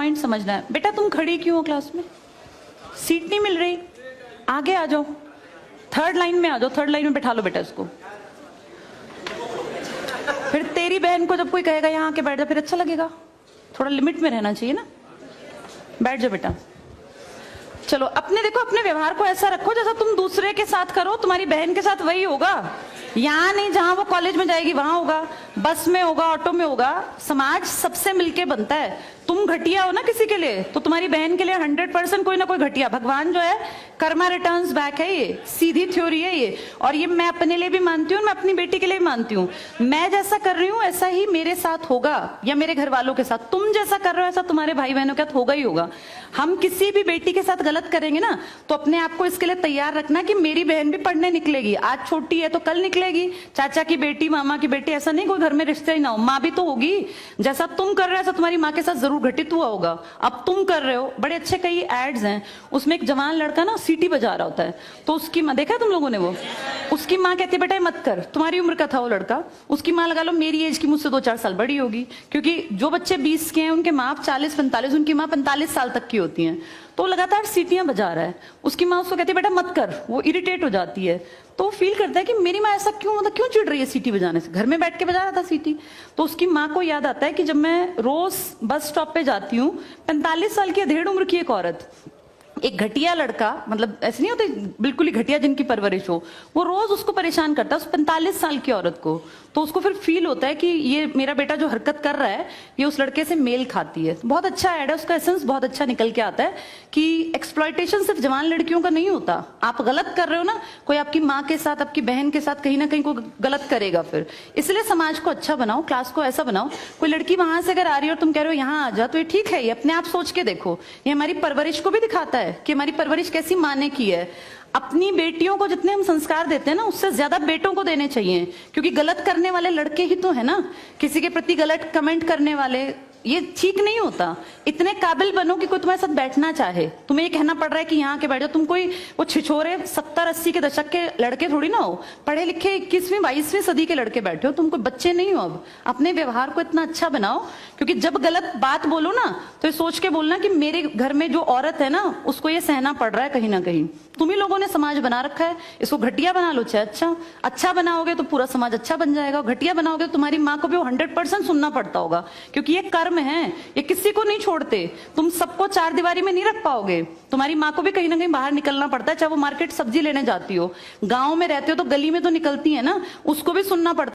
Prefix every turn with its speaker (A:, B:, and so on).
A: Point समझना है। बेटा तुम खड़ी क्यों हो क्लास में? सीट नहीं मिल रही, आगे आ जाओ, थर्ड लाइन में आ जाओ, थर्ड लाइन में बैठा लो बेटा इसको। फिर तेरी बहन को जब कोई कहेगा यहाँ आके बैठ जा, फिर अच्छा लगेगा? थोड़ा लिमिट में रहना चाहिए ना। बैठ जाओ बेटा। चलो अपने देखो, अपने व्यवहार को ऐसा रखो जैसा तुम दूसरे के साथ करो, तुम्हारी बहन के साथ वही होगा। यहाँ नहीं, जहां वो कॉलेज में जाएगी वहां होगा, बस में होगा, ऑटो में होगा। समाज सबसे मिलके बनता है। तुम घटिया हो ना किसी के लिए, तो तुम्हारी बहन के लिए 100% कोई ना कोई घटिया। भगवान जो है कर्मा रिटर्न्स बैक है, ये सीधी थ्योरी है ये। और ये मैं अपने लिए भी मानती हूँ, मैं अपनी बेटी के लिए भी मानती हूँ। मैं जैसा कर रही हूँ ऐसा ही मेरे साथ होगा, या मेरे घर वालों के साथ। तुम जैसा कर रहे हो ऐसा तुम्हारे भाई बहनों के साथ होगा ही होगा। हम किसी भी बेटी के साथ गलत करेंगे ना, तो अपने आप को इसके लिए तैयार रखना कि मेरी बहन भी पढ़ने निकलेगी। आज छोटी है तो कल निकलेगी। चाचा की बेटी, मामा की बेटी, ऐसा नहीं कोई घर में रिश्ते ही ना हो, माँ भी तो होगी। जैसा तुम कर रहे हो ऐसा तुम्हारी माँ के साथ जरूर घटित हुआ होगा। अब तुम कर रहे हो, बड़े अच्छे कई एड्स हैं, उसमें एक जवान लड़का ना सीटी बजा रहा होता है, तो उसकी माँ, देखा है तुम लोगों ने वो? उसकी माँ कहती है बेटा मत कर। तुम्हारी उम्र का था वो लड़का, उसकी माँ लगा लो मेरी एज की, मुझसे 2-4 साल बड़ी होगी, क्योंकि जो बच्चे 20 के हैं उनके माँ 40-45, उनकी माँ 45 साल तक की होती हैं। तो लगातार सीटियां बजा रहा है, उसकी माँ उसको कहती है बेटा मत कर। वो इरिटेट हो जाती है, तो फील करता है कि मेरी माँ ऐसा क्यों, मतलब क्यों चिढ़ रही है सीटी बजाने से, घर में बैठ के बजा रहा था सीटी। तो उसकी माँ को याद आता है कि जब मैं रोज बस स्टॉप पे जाती हूँ, 45 साल की अधेड़ उम्र की एक औरत, एक घटिया लड़का, मतलब ऐसे नहीं होते बिल्कुल ही घटिया जिनकी परवरिश हो, वो रोज उसको परेशान करता है, उस 45 साल की औरत को। तो उसको फिर फील होता है कि ये मेरा बेटा जो हरकत कर रहा है ये उस लड़के से मेल खाती है। बहुत अच्छा ऐड है, उसका एसेंस बहुत अच्छा निकल के आता है कि एक्सप्लॉयटेशन सिर्फ जवान लड़कियों का नहीं होता। आप गलत कर रहे हो ना, कोई आपकी माँ के साथ, आपकी बहन के साथ कहीं ना कहीं कोई गलत करेगा फिर। इसलिए समाज को अच्छा बनाओ, क्लास को ऐसा बनाओ, कोई लड़की वहां से अगर आ रही है और तुम कह रहे हो यहाँ आ जा, तो ये ठीक है। ये अपने आप सोच के देखो, ये हमारी परवरिश को भी दिखाता है कि हमारी परवरिश कैसी माँ ने की है। अपनी बेटियों को जितने हम संस्कार देते हैं ना, उससे ज्यादा बेटों को देने चाहिए, क्योंकि गलत करने वाले लड़के ही तो है ना, किसी के प्रति गलत कमेंट करने वाले। ये ठीक नहीं होता। इतने काबिल बनो कि कोई तुम्हारे साथ बैठना चाहे। तुम्हें ये कहना पड़ रहा है कि यहाँ के बैठ जाओ, तुम कोई वो छिछोरे 70-80 के दशक के लड़के थोड़ी ना हो, पढ़े लिखे 21वीं-22वीं सदी के लड़के बैठे हो। तुम कोई बच्चे नहीं हो। अब अपने व्यवहार को इतना अच्छा बनाओ, क्योंकि जब गलत बात बोलो ना तो ये सोच के बोलना कि मेरे घर में जो औरत है ना उसको ये सहना पड़ रहा है कहीं ना कहीं। तुम ही लोगों ने समाज बना रखा है, इसको घटिया बना लो चाहे अच्छा बनाओगे तो पूरा समाज अच्छा बन जाएगा। घटिया बनाओगे तो तुम्हारी माँ को भी 100% सुनना पड़ता होगा, क्योंकि ये कर्म है, ये किसी को नहीं छोड़ते। तुम सबको चार दीवारी में नहीं रख पाओगे। तुम्हारी माँ को भी कहीं ना कहीं बाहर निकलना पड़ता है, चाहे वो मार्केट सब्जी लेने जाती हो, गाँव में रहते हो तो गली में तो निकलती है ना, उसको भी सुनना पड़ता है।